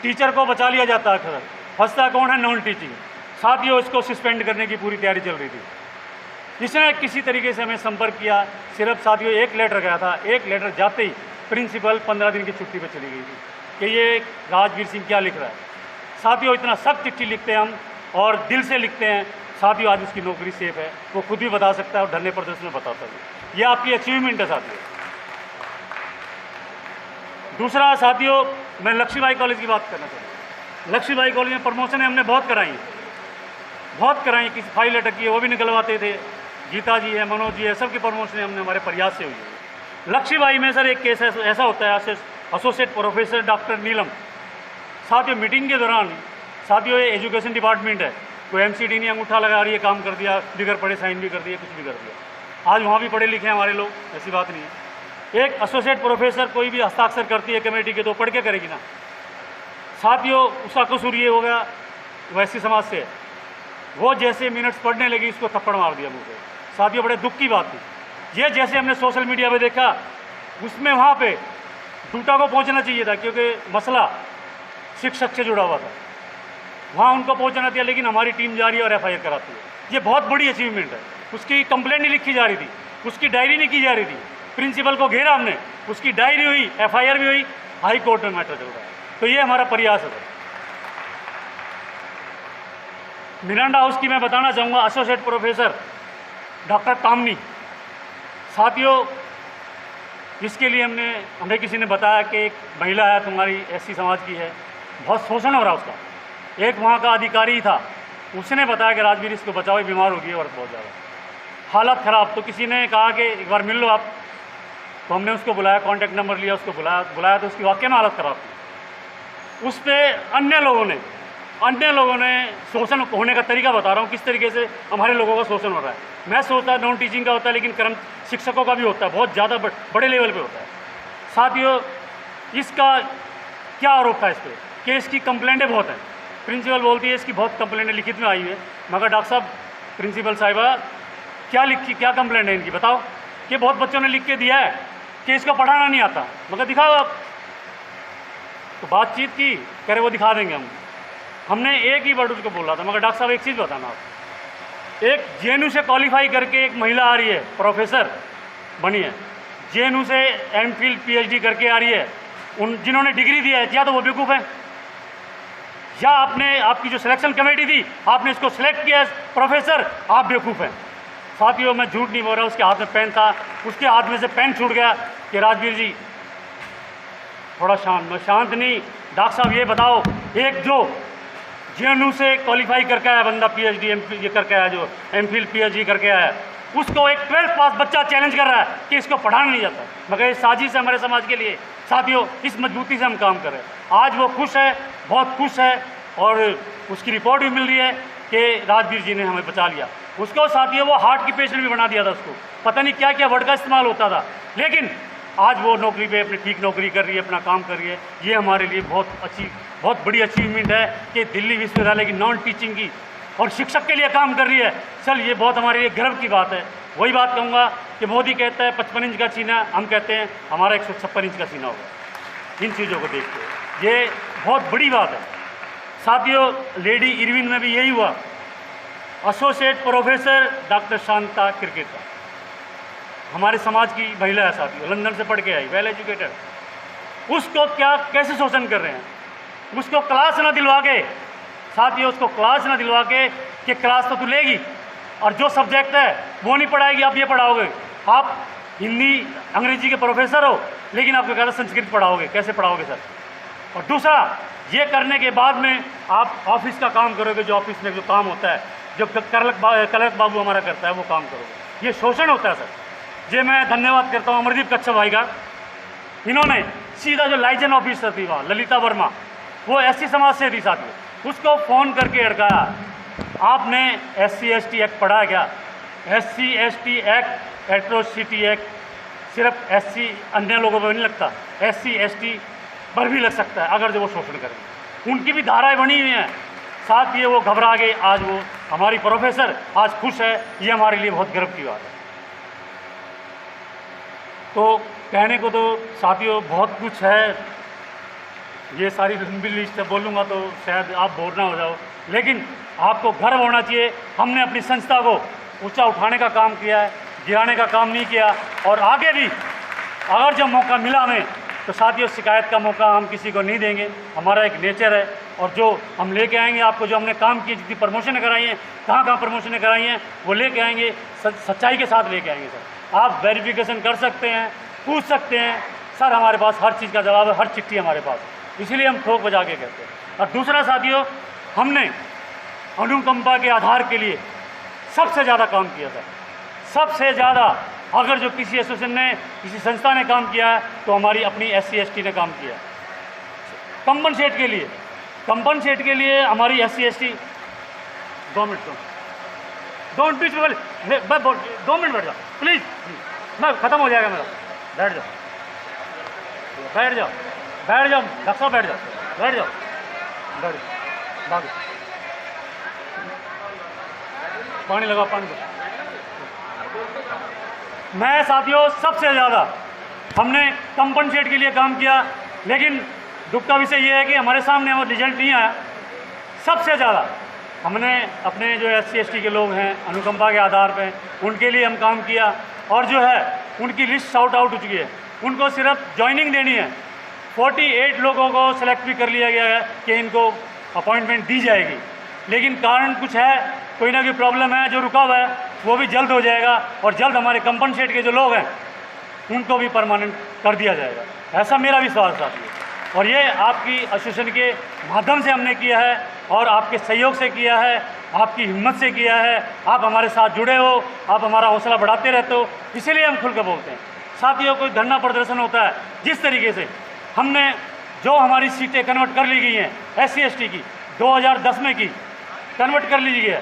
टीचर को बचा लिया जाता है, फंसता कौन है? Non teaching. साथियों, इसको सस्पेंड करने की पूरी तैयारी चल रही थी। जिसने किसी तरीके से हमें संपर्क किया, सिर्फ साथियों एक लेटर गया था। एक लेटर जाते ही प्रिंसिपल 15 दिन की छुट्टी पे चली गई थी कि ये राजवीर सिंह क्या लिख रहा है। साथियों, इतना सख्त चिट्ठी लिखते हैं हम और दिल से लिखते हैं। साथियों, आज उसकी नौकरी सेफ है, वो खुद भी बता सकता है और धरने प्रदर्शन में बताता है। ये आपकी अचीवमेंट है साथियों। दूसरा साथियों, मैं लक्ष्मीबाई कॉलेज की बात करना चाहता हूँ। लक्ष्मीबाई कॉलेज में प्रमोशन हमने बहुत कराई, किसी फाइल अटकी है वो भी निकलवाते थे। गीता जी है, मनोज जी है, सबकी प्रमोशन हमने हमारे प्रयास से हुई है। लक्ष्मीबाई में सर एक केस ऐसा होता है, एसोसिएट प्रोफेसर डॉक्टर नीलम। साथियों, मीटिंग के दौरान, साथियों ये एजुकेशन डिपार्टमेंट है, कोई MCD नहीं अंगूठा लगा रही है, काम कर दिया, बिगड़ पड़े साइन भी कर दिया, कुछ भी कर दिया। आज वहाँ भी पढ़े लिखे हैं हमारे लोग, ऐसी बात नहीं है। एक एसोसिएट प्रोफेसर कोई भी हस्ताक्षर करती है कमेटी के, तो पढ़ के करेगी ना। साथियों उसका कसूर ये हो गया वैसी समाज से, वो जैसे मिनट्स पढ़ने लगी उसको थप्पड़ मार दिया मुझे। साथियों बड़े दुख की बात थी ये, जैसे हमने सोशल मीडिया पे देखा उसमें वहाँ पे टूटा को पहुँचना चाहिए था क्योंकि मसला शिक्षक से जुड़ा हुआ था, वहाँ उनको पहुँचना था, लेकिन हमारी टीम जा रही है और FIR कराती है। ये बहुत बड़ी अचीवमेंट है। उसकी कंप्लेंट नहीं लिखी जा रही थी, उसकी डायरी नहीं की जा रही थी, प्रिंसिपल को घेरा हमने, उसकी डायरी हुई, FIR भी हुई, हाई कोर्ट में मैटर चल रहा है। तो ये हमारा प्रयास है। मिरांडा हाउस की मैं बताना चाहूँगा एसोसिएट प्रोफेसर डॉक्टर कामनी। साथियों इसके लिए हमें किसी ने बताया कि एक महिला है तुम्हारी SC समाज की है, बहुत शोषण हो रहा है उसका। एक वहाँ का अधिकारी था, उसने बताया कि राजवीर इसको बचाओ, ये बीमार हो गई है और बहुत ज़्यादा हालत ख़राब। तो किसी ने कहा कि एक बार मिल लो आप, तो हमने उसको बुलाया, कॉन्टैक्ट नंबर लिया, उसको बुलाया तो उसकी वाकई में हालत ख़राब थी। उस पर अन्य लोगों ने शोषण होने का तरीका बता रहा हूँ, किस तरीके से हमारे लोगों का शोषण हो रहा है। मैं सोचता नॉन टीचिंग का होता है, लेकिन शिक्षकों का भी होता है, बहुत ज़्यादा बड़े लेवल पे होता है। साथियों इसका क्या आरोप था इस पर कि इसकी कंप्लेंटें बहुत हैं। प्रिंसिपल बोलती है इसकी बहुत कंप्लेंटें लिखित में आई है। मगर डॉक्टर साहब, प्रिंसिपल साहिबा क्या कंप्लेंट है इनकी बताओ? कि बहुत बच्चों ने लिख के दिया है कि इसको पढ़ाना नहीं आता। मगर दिखाओ आप। तो बातचीत की, कह रहे वो दिखा देंगे हमने एक ही वर्ड उसको बोला था। मगर डॉक्टर साहब एक चीज़ बताना आप, एक JNU से क्वालिफाई करके एक महिला आ रही है, प्रोफेसर बनी है, JNU से MPhil PhD करके आ रही है, जिन्होंने डिग्री दिया है, या तो वो बेवकूफ़ है या आपकी जो सिलेक्शन कमेटी थी आपने इसको सिलेक्ट किया प्रोफेसर, आप बेवकूफ़ हैं। साथियों मैं झूठ नहीं बोल रहा, उसके हाथ में पेन था, उसके हाथ में से पेन छूट गया कि राजवीर जी थोड़ा शांत। मैं शांत नहीं, डॉक्टर साहब ये बताओ, एक जो JNU से क्वालिफाई करके आया बंदा, PhD ये करके आया, जो MPhil PhD करके आया, उसको एक 12th पास बच्चा चैलेंज कर रहा है कि इसको पढ़ाना नहीं जाता। मगर ये साजिश है हमारे समाज के लिए। साथियों इस मजबूती से हम काम कर रहे हैं। आज वो खुश है, बहुत खुश है, और उसकी रिपोर्ट भी मिल रही है कि राजवीर जी ने हमें बचा लिया। उसको साथियों वो हार्ट की पेशेंट भी बना दिया था, उसको पता नहीं क्या क्या वर्ड का इस्तेमाल होता था, लेकिन आज वो नौकरी पे अपनी ठीक नौकरी कर रही है, अपना काम कर रही है। ये हमारे लिए बहुत बड़ी अचीवमेंट है कि दिल्ली विश्वविद्यालय की नॉन टीचिंग की और शिक्षक के लिए काम कर रही है। चल ये बहुत हमारे लिए गर्व की बात है। वही बात कहूँगा कि मोदी कहता है 55 इंच का सीना, हम कहते हैं हमारा 156 इंच का सीना होगा। इन चीज़ों को देख के ये बहुत बड़ी बात है। साथियों लेडी इरविन में भी यही हुआ। Associate professor doctor Shanta cricketer हमारे समाज की महिला है साथियों, लंदन से पढ़ के आई, वेल एजुकेटेड। उसको कैसे शोषण कर रहे हैं, उसको क्लास ना दिलवा के, साथियों उसको क्लास ना दिलवा के कि क्लास तो तू लेगी और जो सब्जेक्ट है वो नहीं पढ़ाएगी, आप ये पढ़ाओगे। आप हिंदी अंग्रेजी के प्रोफेसर हो, लेकिन आपको कहता संस्कृत पढ़ाओगे, कैसे पढ़ाओगे सर? और दूसरा, ये करने के बाद में आप ऑफिस का काम करोगे, जो ऑफिस में जो काम होता है, जो कलरक बाबू हमारा करता है, वो काम करोगे। ये शोषण होता है सर। ये मैं धन्यवाद करता हूँ अमरदीप कच्छप भाई का। इन्होंने सीधा जो लाइजन ऑफिसर थी वहाँ, ललिता वर्मा, वो SC समाज से थी साथियों, उसको फ़ोन करके अड़काया, आपने SC ST एक्ट पढ़ा है क्या? SC ST act, atrocity act सिर्फ SC अन्य लोगों पर नहीं लगता, SC ST पर भी लग सकता है अगर जो वो शोषण करें। उनकी भी धाराएं बनी हुई हैं। साथ ये वो घबरा गए, आज वो हमारी प्रोफेसर आज खुश है, ये हमारे लिए बहुत गर्व की बात है। तो कहने को तो साथियों बहुत कुछ है, ये सारी लंबी लिस्ट है, बोलूँगा तो शायद आप बोर ना हो जाओ, लेकिन आपको गर्व होना चाहिए। हमने अपनी संस्था को ऊंचा उठाने का काम किया है, गिराने का काम नहीं किया। और आगे भी अगर जब मौका मिला हमें, तो साथियों शिकायत का मौका हम किसी को नहीं देंगे, हमारा एक नेचर है। और जो हम लेके आएंगे आपको, जो हमने काम किए, जितनी प्रमोशन कराई हैं, कहाँ प्रमोशन कराई हैं, वो लेके आएंगे, सच्चाई के साथ लेके आएंगे सर। आप वेरिफिकेशन कर सकते हैं, पूछ सकते हैं सर, हमारे पास हर चीज़ का जवाब है, हर चिट्ठी हमारे पास, इसीलिए हम ठोक बजा के कहते हैं। और दूसरा साथियों, हमने अनुकंपा के आधार के लिए सबसे ज़्यादा काम किया था, सबसे ज़्यादा। अगर जो किसी एसोसिएशन ने, किसी संस्था ने काम किया है, तो हमारी अपनी SC ST ने काम किया। कंपनसेट के लिए हमारी SC ST 2 मिनट दो मिनट बीच में 2 मिनट बैठ जाओ प्लीज़, मैं ख़त्म हो जाएगा मेरा। बैठ जाओ डॉक्टर साहब, बैठ जाओ। गाड़ी भाग, पानी लगा, पानी दो। मैं साथियों सबसे ज़्यादा हमने कंपनसेट के लिए काम किया, लेकिन दुख का विषय ये है कि हमारे सामने वो रिजल्ट नहीं आया। सबसे ज़्यादा हमने अपने जो SC/ST के लोग हैं अनुकंपा के आधार पे उनके लिए हम काम किया, और जो है उनकी लिस्ट शॉर्ट आउट हो चुकी है, उनको सिर्फ ज्वाइनिंग देनी है। 48 लोगों को सेलेक्ट भी कर लिया गया है कि इनको अपॉइंटमेंट दी जाएगी, लेकिन कारण कुछ है, कोई ना कोई प्रॉब्लम है जो रुका हुआ है, वो भी जल्द हो जाएगा और जल्द हमारे कंपनसेट के जो लोग हैं उनको भी परमानेंट कर दिया जाएगा, ऐसा मेरा विश्वास साथी है। और ये आपकी एसोसिएशन के माध्यम से हमने किया है और आपके सहयोग से किया है, आपकी हिम्मत से किया है। आप हमारे साथ जुड़े हो, आप हमारा हौसला बढ़ाते रहते हो, इसीलिए हम खुल कर बोलते हैं। साथियों, कोई धरना प्रदर्शन होता है, जिस तरीके से हमने जो हमारी सीटें कन्वर्ट कर ली गई हैं SC/ST की 2010 में की कन्वर्ट कर ली गई है,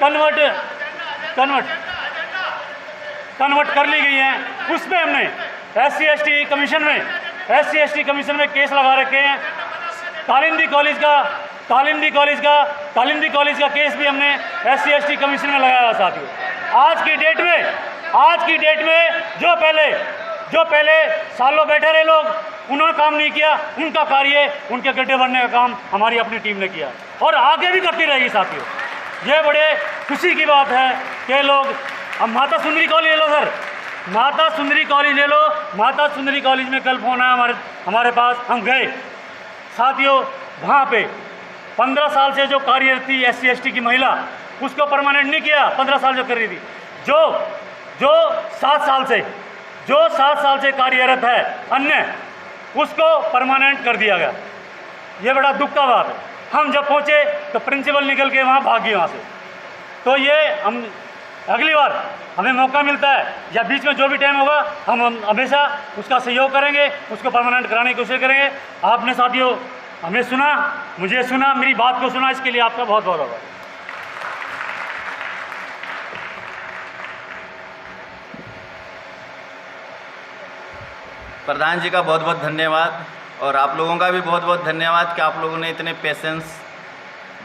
कन्वर्ट कर ली गई हैं, उसमें हमने SC/ST कमीशन में केस लगा रखे हैं। तालिंदी कॉलेज का केस भी हमने SC/ST कमीशन में लगाया साथियों। आज की डेट में जो पहले सालों बैठे रहे लोग, उन्होंने काम नहीं किया, उनका कार्य, उनके गड्ढे भरने का काम हमारी अपनी टीम ने किया और आगे भी करती रहेगी साथियों। ये बड़े खुशी की बात है कि लोग, अब माता सुंदरी कॉलेज ले लो सर, माता सुंदरी कॉलेज ले लो। माता सुंदरी कॉलेज में कल फोन आया हमारे पास, हम गए साथियों, वहाँ पे 15 साल से जो कार्यरत थी SC/ST की महिला, उसको परमानेंट नहीं किया। 15 साल जो कर रही थी, जो 7 साल से कार्यरत है अन्य, उसको परमानेंट कर दिया गया। ये बड़ा दुख का बात है। हम जब पहुँचे तो प्रिंसिपल निकल के वहाँ भाग गई वहाँ से। तो ये हम अगली बार हमें मौका मिलता है या बीच में जो भी टाइम होगा, हम हमेशा उसका सहयोग करेंगे, उसको परमानेंट कराने की कोशिश करेंगे। आपने साथियों हमें सुना, मुझे सुना, मेरी बात को सुना, इसके लिए आपका बहुत बहुत आभार। प्रधान जी का बहुत बहुत धन्यवाद और आप लोगों का भी बहुत बहुत धन्यवाद कि आप लोगों ने इतने पेशेंस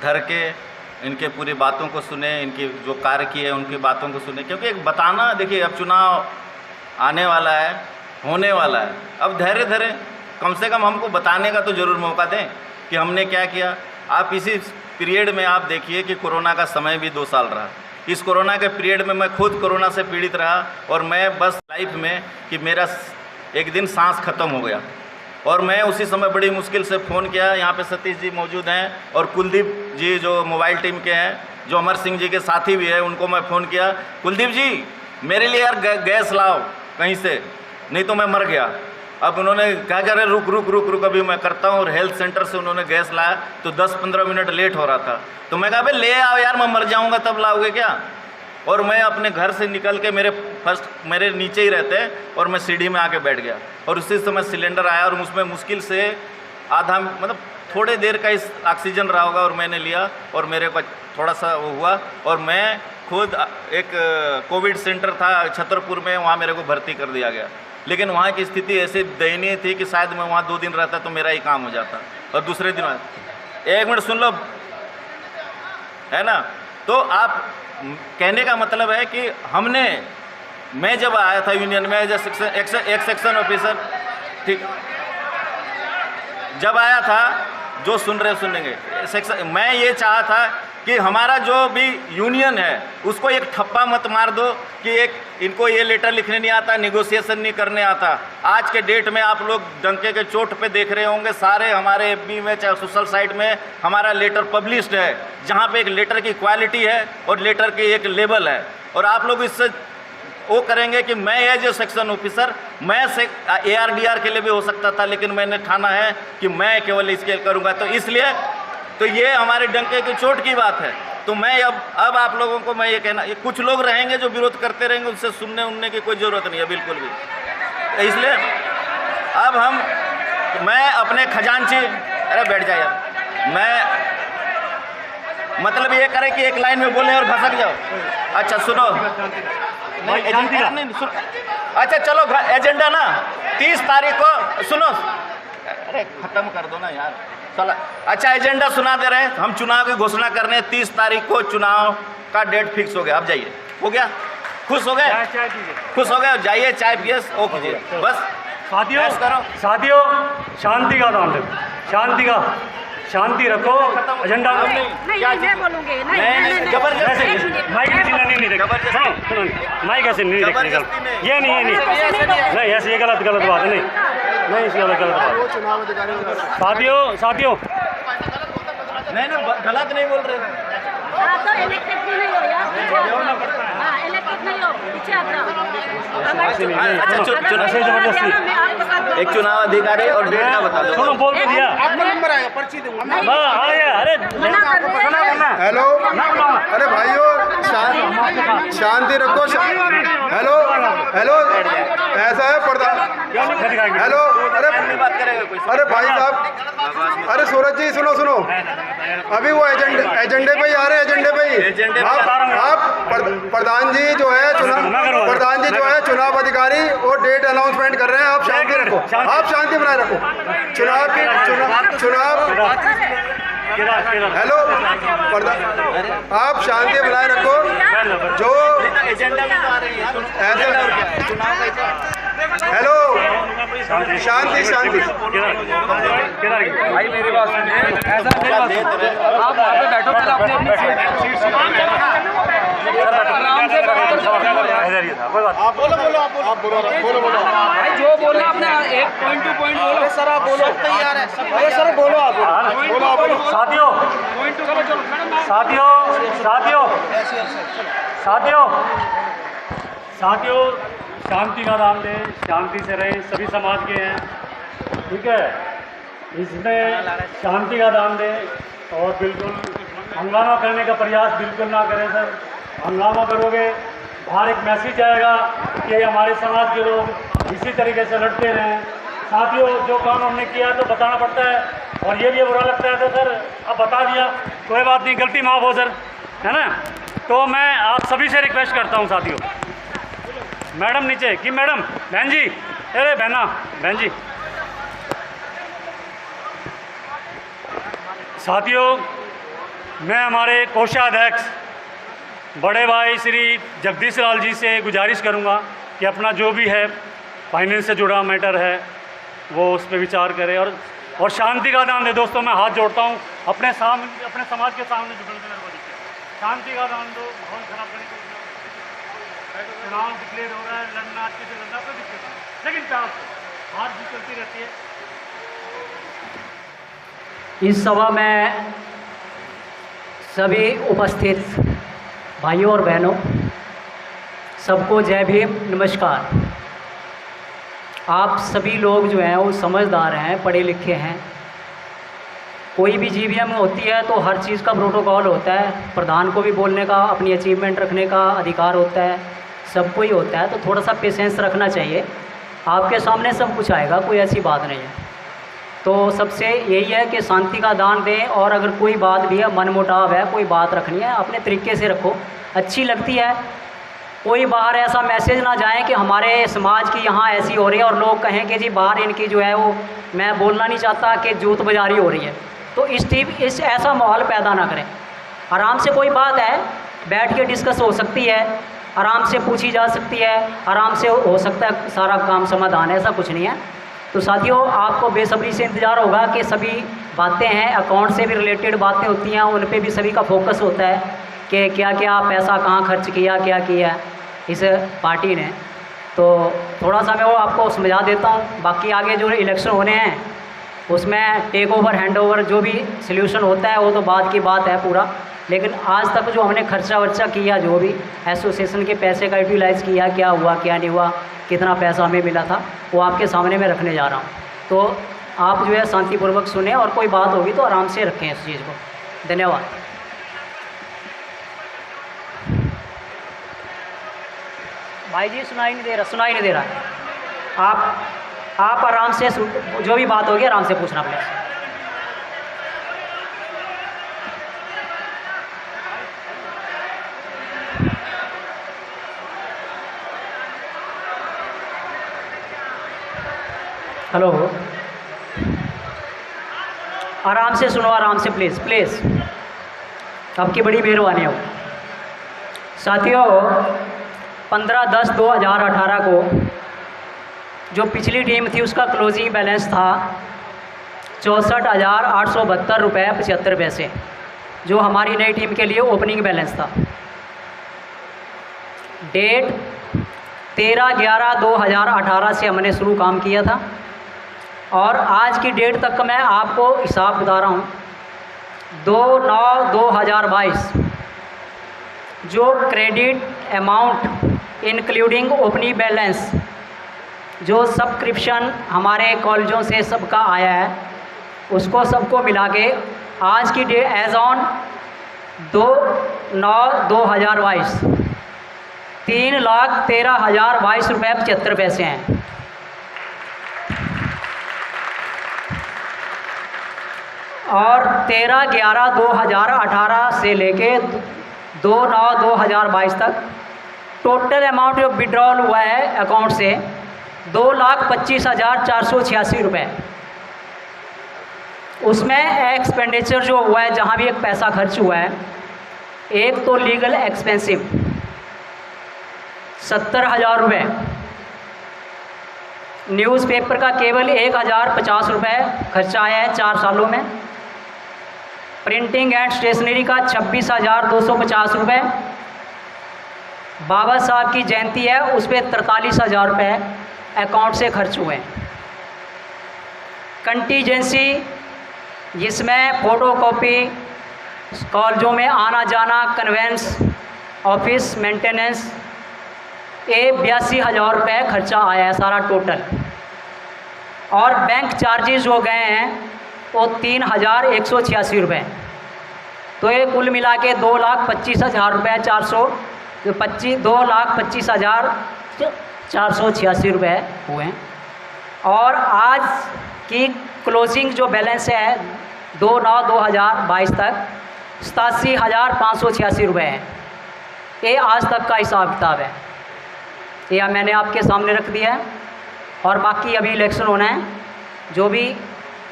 धर के इनके पूरी बातों को सुने, इनके जो कार्य किए उनकी बातों को सुने। क्योंकि एक बताना, देखिए अब चुनाव आने वाला है, होने वाला है, अब धैर्य धरें, कम से कम हमको बताने का तो ज़रूर मौका दें कि हमने क्या किया। आप इसी पीरियड में आप देखिए कि कोरोना का समय भी 2 साल रहा। इस कोरोना के पीरियड में मैं खुद कोरोना से पीड़ित रहा और मैं बस लाइफ में कि मेरा एक दिन सांस खत्म हो गया और मैं उसी समय बड़ी मुश्किल से फ़ोन किया। यहाँ पे सतीश जी मौजूद हैं और कुलदीप जी जो मोबाइल टीम के हैं, जो अमर सिंह जी के साथी भी हैं, उनको मैं फ़ोन किया, कुलदीप जी मेरे लिए यार गैस लाओ कहीं से, नहीं तो मैं मर गया। अब उन्होंने क्या कह रहे, रुक अभी मैं करता हूँ। और हेल्थ सेंटर से उन्होंने गैस लाया तो 10-15 मिनट लेट हो रहा था। तो मैं कहा भाई ले आओ यार, मैं मर जाऊँगा तब लाओगे क्या। और मैं अपने घर से निकल के मेरे नीचे ही रहते हैं और मैं सीढ़ी में आके बैठ गया और उसी समय सिलेंडर आया और उसमें मुश्किल से आधा, मतलब थोड़े देर का इस ऑक्सीजन रहा होगा और मैंने लिया और मेरे को थोड़ा सा वो हुआ और मैं खुद एक कोविड सेंटर था छतरपुर में, वहाँ मेरे को भर्ती कर दिया गया। लेकिन वहाँ की स्थिति ऐसी दयनीय थी कि शायद मैं वहाँ 2 दिन रहता तो मेरा ही काम हो जाता और दूसरे दिन, 1 मिनट सुन लो, है ना। तो आप कहने का मतलब है कि मैं जब आया था यूनियन में एज एक सेक्शन ऑफिसर, ठीक, जब आया था, जो सुन रहे सुनेंगे, मैं ये चाहा था कि हमारा जो भी यूनियन है उसको एक ठप्पा मत मार दो कि इनको ये लेटर लिखने नहीं आता, निगोशिएशन नहीं करने आता। आज के डेट में आप लोग डंके के चोट पे देख रहे होंगे, सारे हमारे FB में चाहे सोशल साइट में हमारा लेटर पब्लिश्ड है, जहाँ पे एक लेटर की क्वालिटी है और लेटर की एक लेवल है। और आप लोग इससे वो करेंगे कि मैं एज ए सेक्शन ऑफिसर, मैं ARDR के लिए भी हो सकता था, लेकिन मैंने ठाना है कि मैं केवल इसके करूँगा। तो इसलिए तो ये हमारे डंके की चोट की बात है। तो मैं अब आप लोगों को मैं ये कहना, ये कुछ लोग रहेंगे जो विरोध करते रहेंगे, उससे सुनने उनने की कोई ज़रूरत नहीं है बिल्कुल भी। इसलिए अब मैं अपने खजांची, अरे बैठ जाए यार, मैं मतलब ये करें कि एक लाइन में बोलें और भसक जाओ। अच्छा सुनो, नहीं एजेंडा नहीं सुन, अच्छा चलो एजेंडा ना 30 तारीख को सुनो, अरे ख़त्म कर दो ना यार। चला अच्छा एजेंडा सुना दे रहे हैं। हम चुनाव की घोषणा करने 30 तारीख को चुनाव का डेट फिक्स हो गया। अब जाइए, हो गया, खुश हो गए, खुश हो गए, जाइए चाय पिए ओ कीजिए बस। साथियों बस करो। साथियों शांति का दान रखो, शांति रखो। एजेंडा नहीं मैं बोलूंगी नहीं जबरदस्ती माइक नहीं देगा, माइक ऐसे नहीं देखने का, ये नहीं ऐसे, ये गलत बात है, नहीं इस गलत बात। साथियों नहीं गलत नहीं बोल रहे। हाँ तो इलेक्ट्रिक भी नहीं हो यार, पीछे हट जाओ। हाँ इलेक्ट्रिक नहीं हो, पीछे हट जाओ। एक चुनाव अधिकारी और डेट का बता दो। सुनो बोल के दिया, आपका नंबर आएगा, पर्ची दूंगा मैं। अरे मना कर रहे हैं। हेलो, अरे भाइयों शांति रखो। हेलो ऐसा है हेलो, अरे भाई साहब, अरे सूरज जी सुनो, अभी वो एजेंडे पे ही आ रहे हैं, एजेंडे पे ही आप प्रधान जी जो है चुनाव अधिकारी और डेट अनाउंसमेंट कर रहे हैं। आप शांति रखो, आप शांति बनाए रखो। चुनाव हेलो आप शांति बनाए रखो। जो ऐसे हेलो शांति भाई मेरी बात सुनिए, ऐसा आप वहाँ पे बैठो, पहले अपनी सीट आराम से आप बोलो भाई जो बोलना अपने एक पॉइंट टू पॉइंट बोलो। सर आप बोलो, तैयार है अरे सर बोलो, आप बोलो। साथियों शांति का दान दें, शांति से रहें, सभी समाज के हैं, ठीक है। इसमें शांति का दान दें और बिल्कुल हंगामा करने का प्रयास बिल्कुल ना करें सर। हंगामा करोगे बाहर एक मैसेज आएगा कि हमारे समाज के लोग इसी तरीके से लड़ते रहें। साथियों जो काम हमने किया तो बताना पड़ता है, और ये भी बुरा लगता है तो सर अब बता दिया, कोई बात नहीं, गलती माफ़ हो सर, है ना। तो मैं आप सभी से रिक्वेस्ट करता हूँ साथियों, मैडम नीचे कि मैडम, बहन जी, अरे बहन जी, साथियों मैं हमारे कोषाध्यक्ष बड़े भाई श्री जगदीश लाल जी से गुजारिश करूंगा कि अपना जो भी है फाइनेंस से जुड़ा मैटर है वो उस पर विचार करें और शांति का दान दे। दोस्तों मैं हाथ जोड़ता हूँ, अपने समाज के सामने जो गलती मेरे को दिखे, शांति का दान दो, माहौल खराब करने को चुनाव डिक्लेयर हो रहा है, लड़ना अच्छे से लड़ना कोई दिक्कत नहीं, लेकिन प्यार से हार भी चलती रहती है। इस सभा में सभी उपस्थित भाइयों और बहनों सबको जय भीम, नमस्कार। आप सभी लोग जो हैं वो समझदार हैं, पढ़े लिखे हैं। कोई भी जीवीएम होती है तो हर चीज़ का प्रोटोकॉल होता है, प्रधान को भी बोलने का, अपनी अचीवमेंट रखने का अधिकार होता है, सबको ही होता है। तो थोड़ा सा पेशेंस रखना चाहिए, आपके सामने सब कुछ आएगा, कोई ऐसी बात नहीं है। तो सबसे यही है कि शांति का दान दें, और अगर कोई बात भी है, मनमुटाव है, कोई बात रखनी है, अपने तरीके से रखो, अच्छी लगती है। कोई बाहर ऐसा मैसेज ना जाए कि हमारे समाज की यहाँ ऐसी हो रही है और लोग कहें कि जी बाहर इनकी जो है वो, मैं बोलना नहीं चाहता कि जूत बाजारी हो रही है। तो इस ऐसा माहौल पैदा ना करें। आराम से कोई बात है बैठ के डिस्कस हो सकती है, आराम से पूछी जा सकती है, आराम से हो सकता है सारा काम समाधान, ऐसा कुछ नहीं है। तो साथियों आपको बेसब्री से इंतज़ार होगा कि सभी बातें हैं, अकाउंट से भी रिलेटेड बातें होती हैं, उन पे भी सभी का फोकस होता है कि क्या क्या पैसा कहाँ खर्च किया, क्या किया इस पार्टी ने। तो थोड़ा सा मैं वो आपको समझा देता हूँ। बाकी आगे जो इलेक्शन होने हैं उसमें टेक ओवर, हैंड ओवर जो भी सल्यूशन होता है वो तो बाद की बात है पूरा। लेकिन आज तक जो हमने खर्चा वर्चा किया, जो भी एसोसिएशन के पैसे का यूटिलाइज़ किया, क्या हुआ क्या नहीं हुआ, कितना पैसा हमें मिला था, वो आपके सामने मैं रखने जा रहा हूँ। तो आप जो है शांतिपूर्वक सुने, और कोई बात होगी तो आराम से रखें इस चीज़ को। धन्यवाद। भाई जी सुनाई नहीं दे रहा। आप आराम से जो भी बात होगी आराम से पूछना प्लीज़। हेलो आराम से सुनो, आराम से प्लीज़ प्लीज़, आपकी बड़ी मेहरबानी हो। साथियों, 15/10/2018 को जो पिछली टीम थी उसका क्लोजिंग बैलेंस था 64,872 रुपये 75 पैसे, जो हमारी नई टीम के लिए ओपनिंग बैलेंस था। डेट 13/11/2018 से हमने शुरू काम किया था और आज की डेट तक का मैं आपको हिसाब बता रहा हूँ। 2/9/2022 जो credit amount including opening balance जो सब्सक्रिप्शन हमारे कॉलेजों से सबका आया है, उसको सबको मिला के आज की डेट एज ऑन 2/9/2022 3,13,022 रुपये 75 पैसे हैं। और 13/11/2018 से लेके 2/9/2022 तक टोटल अमाउंट जो विड्रॉल हुआ है अकाउंट से 2,25,486 रुपये। उसमें एक्सपेंडिचर जो हुआ है, जहाँ भी एक पैसा खर्च हुआ है, एक तो लीगल एक्सपेंसिव 70,000 रुपये, न्यूज़पेपर का केवल 1,050 रुपये खर्चा आया है 4 सालों में, प्रिंटिंग एंड स्टेशनरी का 26,250 रुपये, बाबा साहब की जयंती है उस पर 43,000 रुपये अकाउंट से खर्च हुए। कंटीजेंसी जिसमें फ़ोटोकॉपी, कॉलेजों में आना जाना, कन्वेंस, ऑफिस मेंटेनेंस, ये 82,000 रुपये खर्चा आया है सारा टोटल। और बैंक चार्जेस हो गए हैं वो 3,186 रुपये। तो ये कुल मिला के 2,25,000 रुपये 2,25,486 रुपये हुए हैं। और आज की क्लोजिंग जो बैलेंस है 2/9/2022 तक 87,586 रुपये है। ये आज तक का हिसाब किताब है, यह मैंने आपके सामने रख दिया है। और बाकी अभी इलेक्शन होना है, जो भी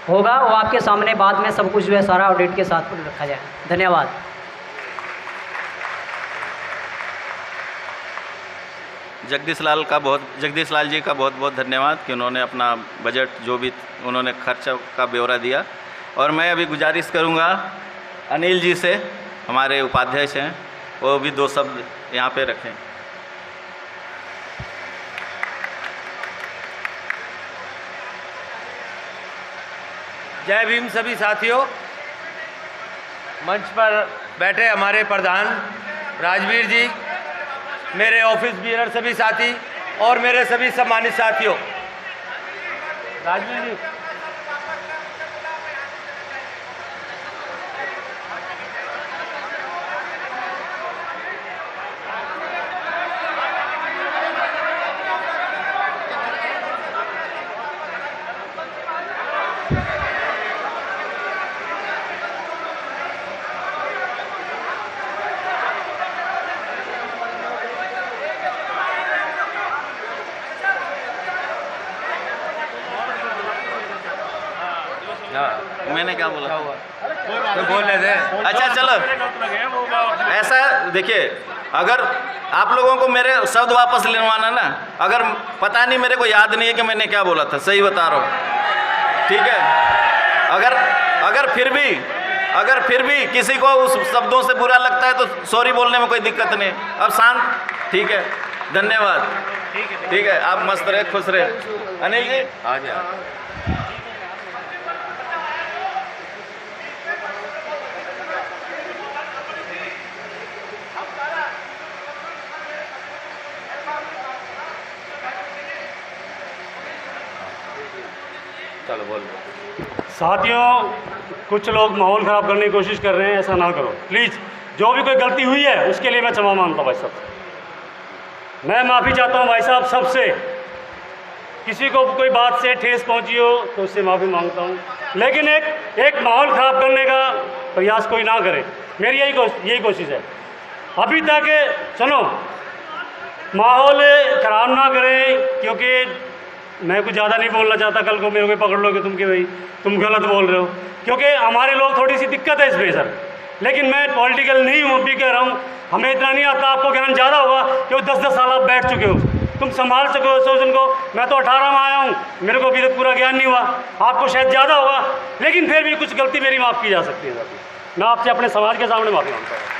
होगा वो आपके सामने बाद में सब कुछ जो है सारा ऑडिट के साथ रखा जाए। धन्यवाद। जगदीश लाल जी का बहुत बहुत धन्यवाद कि उन्होंने अपना बजट जो भी उन्होंने खर्च का ब्यौरा दिया। और मैं अभी गुजारिश करूंगा अनिल जी से, हमारे उपाध्यक्ष हैं, वो भी 2 शब्द यहाँ पे रखें। जय भीम सभी साथियों। मंच पर बैठे हमारे प्रधान राजवीर जी, मेरे ऑफिस बियर सभी साथी और मेरे सभी सम्मानित साथियों। राजवीर जी, मैंने क्या बोला? तो बोल रहे थे। अच्छा चलो, ऐसा देखिए, अगर आप लोगों को मेरे शब्द वापस लेवाना ना, अगर पता नहीं, मेरे को याद नहीं है कि मैंने क्या बोला था, सही बता रहा हूँ, ठीक है। अगर फिर भी किसी को उस शब्दों से बुरा लगता है तो सॉरी बोलने में कोई दिक्कत नहीं। अब शांत, ठीक है, धन्यवाद, ठीक है। आप मस्त रहे, खुश रहे। अनिल जी आ जाए। चलो बोल। साथियों, कुछ लोग माहौल ख़राब करने की कोशिश कर रहे हैं, ऐसा ना करो प्लीज़। जो भी कोई गलती हुई है उसके लिए मैं क्षमा मांगता हूँ भाई साहब, मैं माफ़ी चाहता हूँ भाई साहब सबसे। किसी को कोई बात से ठेस पहुँची हो तो उससे माफ़ी मांगता हूँ, लेकिन एक माहौल ख़राब करने का प्रयास कोई ना करे, मेरी यही कोशिश है। अभी तक सुनो, माहौल ख़राब ना करें, क्योंकि मैं कुछ ज़्यादा नहीं बोलना चाहता, कल को मेरे को पकड़ लोगे तुम कि भाई तुम गलत बोल रहे हो, क्योंकि हमारे लोग थोड़ी सी दिक्कत है इसमें सर। लेकिन मैं पॉलिटिकल नहीं हूँ, अभी कह रहा हूँ, हमें इतना नहीं आता, आपको ज्ञान ज़्यादा होगा क्योंकि 10-10 साल आप बैठ चुके हो, तुम संभाल सको एसोसिएशन को। मैं तो 18 में आया हूँ, मेरे को अभी तक पूरा ज्ञान नहीं हुआ, आपको शायद ज़्यादा होगा, लेकिन फिर भी कुछ गलती मेरी माफ़ की जा सकती है सर। मैं आपसे अपने समाज के सामने माफ़ी मांगता हूँ।